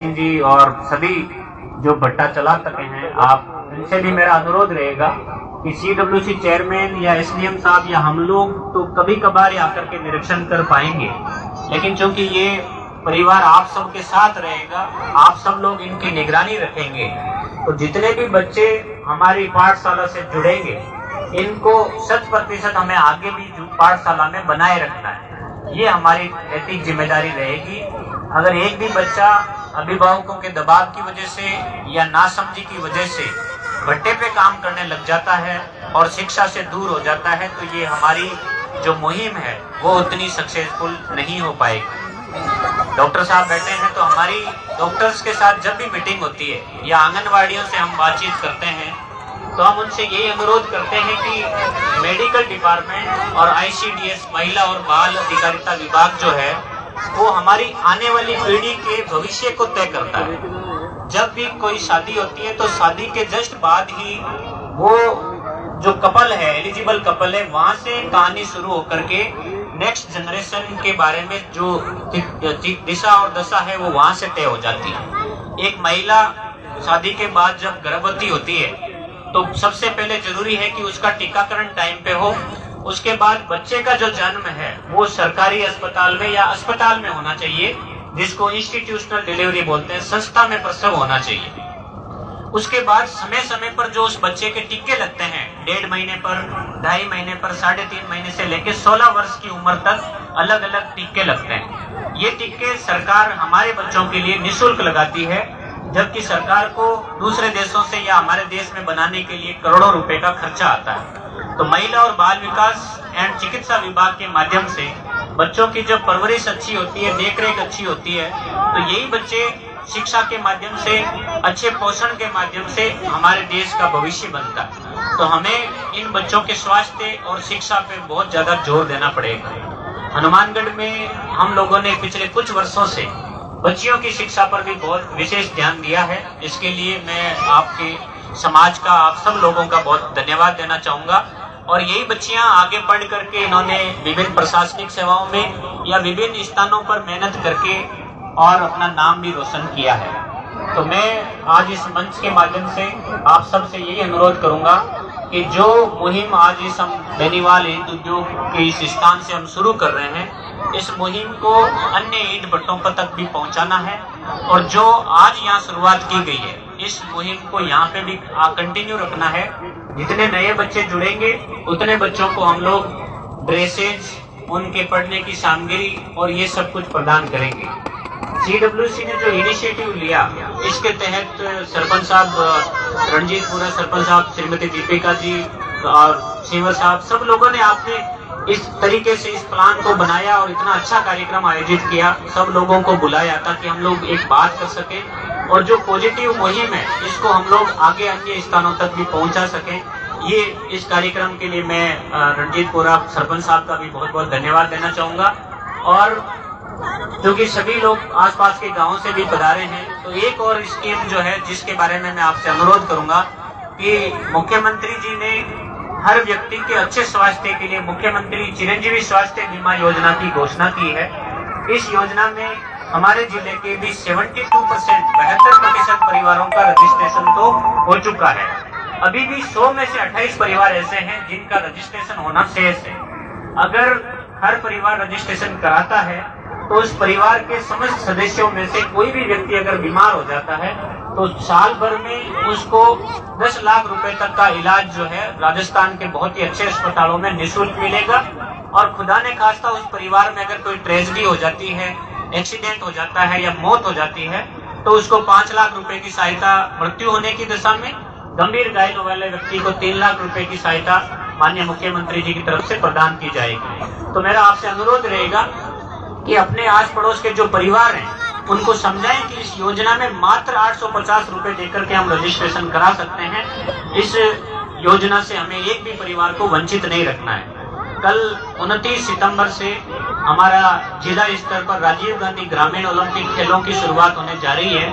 जी और सभी जो भट्टा चला सके हैं, आप इनसे भी मेरा अनुरोध रहेगा कि सीडब्ल्यूसी चेयरमैन या एसडीएम साहब या हम लोग तो कभी कभार आकर के निरीक्षण कर पाएंगे, लेकिन चूंकि ये परिवार आप सबके साथ रहेगा, आप सब लोग इनकी निगरानी रखेंगे, तो जितने भी बच्चे हमारी पाठशाला से जुड़ेंगे इनको 100% हमें आगे भी पाठशाला में बनाए रखना है। ये हमारी नैतिक जिम्मेदारी रहेगी। अगर एक भी बच्चा अभिभावकों के दबाव की वजह से या नासमझी की वजह से भट्टे पे काम करने लग जाता है और शिक्षा से दूर हो जाता है, तो ये हमारी जो मुहिम है वो उतनी सक्सेसफुल नहीं हो पाएगी। डॉक्टर साहब बैठे हैं, तो हमारी डॉक्टर्स के साथ जब भी मीटिंग होती है या आंगनवाड़ियों से हम बातचीत करते हैं, तो हम उनसे यही अनुरोध करते हैं कि मेडिकल डिपार्टमेंट और आईसीडीएस महिला और बाल अधिकारिता विभाग जो है वो हमारी आने वाली पीढ़ी के भविष्य को तय करता है। जब भी कोई शादी होती है तो शादी के जस्ट बाद ही वो जो कपल है, एलिजिबल कपल है, वहां से कहानी शुरू होकर के नेक्स्ट जनरेशन के बारे में जो दिशा और दशा है वो वहां से तय हो जाती है। एक महिला शादी के बाद जब गर्भवती होती है तो सबसे पहले जरूरी है कि उसका टीकाकरण टाइम पे हो। उसके बाद बच्चे का जो जन्म है वो सरकारी अस्पताल में या अस्पताल में होना चाहिए, जिसको इंस्टीट्यूशनल डिलीवरी बोलते हैं, संस्था में प्रसव होना चाहिए। उसके बाद समय समय पर जो उस बच्चे के टीके लगते हैं, 1.5 महीने पर, 2.5 महीने पर, 3.5 महीने से लेकर 16 वर्ष की उम्र तक अलग अलग टीके लगते हैं। ये टीके सरकार हमारे बच्चों के लिए निःशुल्क लगाती है, जबकि सरकार को दूसरे देशों से या हमारे देश में बनाने के लिए करोड़ों रुपए का खर्चा आता है। तो महिला और बाल विकास एवं चिकित्सा विभाग के माध्यम से बच्चों की जब परवरिश अच्छी होती है, देखरेख अच्छी होती है, तो यही बच्चे शिक्षा के माध्यम से, अच्छे पोषण के माध्यम से हमारे देश का भविष्य बनता है। तो हमें इन बच्चों के स्वास्थ्य और शिक्षा पे बहुत ज्यादा जोर देना पड़ेगा। हनुमानगढ़ में हम लोगों ने पिछले कुछ वर्षों से बच्चियों की शिक्षा पर भी बहुत विशेष ध्यान दिया है। इसके लिए मैं आपके समाज का, आप सब लोगों का बहुत धन्यवाद देना चाहूंगा। और यही बच्चियां आगे पढ़ करके इन्होंने विभिन्न प्रशासनिक सेवाओं में या विभिन्न स्थानों पर मेहनत करके और अपना नाम भी रोशन किया है। तो मैं आज इस मंच के माध्यम से आप सबसे यही अनुरोध करूंगा कि जो मुहिम आज इस हम बेनीवाल ईंट उद्योग के इस स्थान से हम शुरू कर रहे हैं, इस मुहिम को अन्य ईंट भट्टों पर तक भी पहुंचाना है। और जो आज यहाँ शुरुआत की गई है, इस मुहिम को यहाँ पे भी कंटिन्यू रखना है। जितने नए बच्चे जुड़ेंगे उतने बच्चों को हम लोग ड्रेसेज, उनके पढ़ने की सामग्री और ये सब कुछ प्रदान करेंगे। सीडब्ल्यूसी ने जो इनिशिएटिव लिया, इसके तहत सरपंच साहब, रणजीतपुरा सरपंच साहब, श्रीमती दीपिका जी और शिवर साहब, सब लोगों ने आपने इस तरीके से इस प्लान को बनाया और इतना अच्छा कार्यक्रम आयोजित किया, सब लोगों को बुलाया ताकि हम लोग एक बात कर सके और जो पॉजिटिव मुहिम है इसको हम लोग आगे अन्य स्थानों तक भी पहुंचा सकें। ये इस कार्यक्रम के लिए मैं रणजीतपुरा सरपंच साहब का भी बहुत बहुत धन्यवाद देना चाहूंगा। और क्योंकि सभी लोग आसपास के गांवों से भी पधारे हैं, तो एक और स्कीम जो है जिसके बारे में मैं आपसे अनुरोध करूंगा कि मुख्यमंत्री जी ने हर व्यक्ति के अच्छे स्वास्थ्य के लिए मुख्यमंत्री चिरंजीवी स्वास्थ्य बीमा योजना की घोषणा की है। इस योजना में हमारे जिले के भी 72% परिवारों का रजिस्ट्रेशन तो हो चुका है। अभी भी 100 में से 28 परिवार ऐसे हैं जिनका रजिस्ट्रेशन होना शेष है। अगर हर परिवार रजिस्ट्रेशन कराता है तो उस परिवार के समस्त सदस्यों में से कोई भी व्यक्ति अगर बीमार हो जाता है तो साल भर में उसको 10 लाख रुपए तक का इलाज जो है राजस्थान के बहुत ही अच्छे अस्पतालों में निःशुल्क मिलेगा। और खुदा ने खास्ता उस परिवार में अगर कोई ट्रेजेडी हो जाती है, एक्सीडेंट हो जाता है या मौत हो जाती है, तो उसको 5 लाख रुपए की सहायता मृत्यु होने की दशा में, गंभीर घायल वाले व्यक्ति को 3 लाख रुपए की सहायता माननीय मुख्यमंत्री जी की तरफ से प्रदान की जाएगी। तो मेरा आपसे अनुरोध रहेगा कि अपने आस पड़ोस के जो परिवार हैं उनको समझाएं कि इस योजना में मात्र 850 रुपए देकर के हम रजिस्ट्रेशन करा सकते हैं। इस योजना से हमें एक भी परिवार को वंचित नहीं रखना है। कल 29 सितंबर से हमारा जिला स्तर पर राजीव गांधी ग्रामीण ओलंपिक खेलों की शुरुआत होने जा रही है।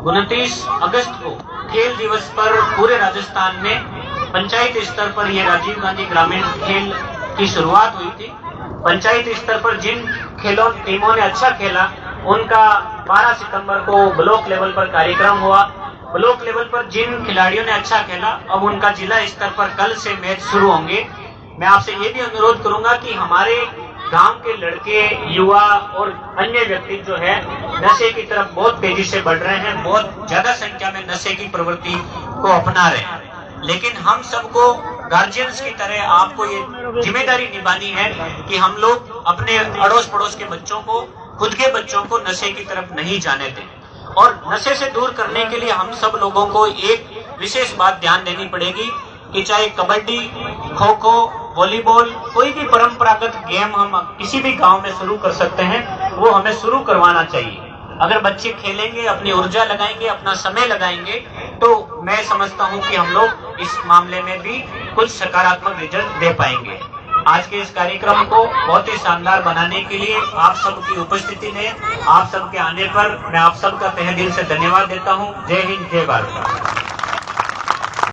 29 अगस्त को खेल दिवस पर पूरे राजस्थान में पंचायत स्तर पर यह राजीव गांधी ग्रामीण खेल की शुरुआत हुई थी। पंचायत स्तर पर जिन खेलों टीमों ने अच्छा खेला उनका 12 सितंबर को ब्लॉक लेवल पर कार्यक्रम हुआ। ब्लॉक लेवल पर जिन खिलाड़ियों ने अच्छा खेला, अब उनका जिला स्तर पर कल से मैच शुरू होंगे। मैं आपसे ये भी अनुरोध करूंगा कि हमारे गांव के लड़के, युवा और अन्य व्यक्ति जो है नशे की तरफ बहुत तेजी से बढ़ रहे हैं, बहुत ज्यादा संख्या में नशे की प्रवृत्ति को अपना रहे हैं। लेकिन हम सबको गार्जियंस की तरह आपको ये जिम्मेदारी निभानी है कि हम लोग अपने अड़ोस पड़ोस के बच्चों को, खुद के बच्चों को नशे की तरफ नहीं जाने दें। और नशे से दूर करने के लिए हम सब लोगों को एक विशेष बात ध्यान देनी पड़ेगी कि चाहे कबड्डी, खो खो, वॉलीबॉल, कोई भी परंपरागत गेम हम किसी भी गांव में शुरू कर सकते हैं, वो हमें शुरू करवाना चाहिए। अगर बच्चे खेलेंगे, अपनी ऊर्जा लगाएंगे, अपना समय लगाएंगे, तो मैं समझता हूं कि हम लोग इस मामले में भी कुछ सकारात्मक रिजल्ट दे पाएंगे। आज के इस कार्यक्रम को बहुत ही शानदार बनाने के लिए आप सबकी उपस्थिति में, आप सबके आने पर मैं आप सबका तहे दिल से धन्यवाद देता हूं। जय हिंद, जय भारत।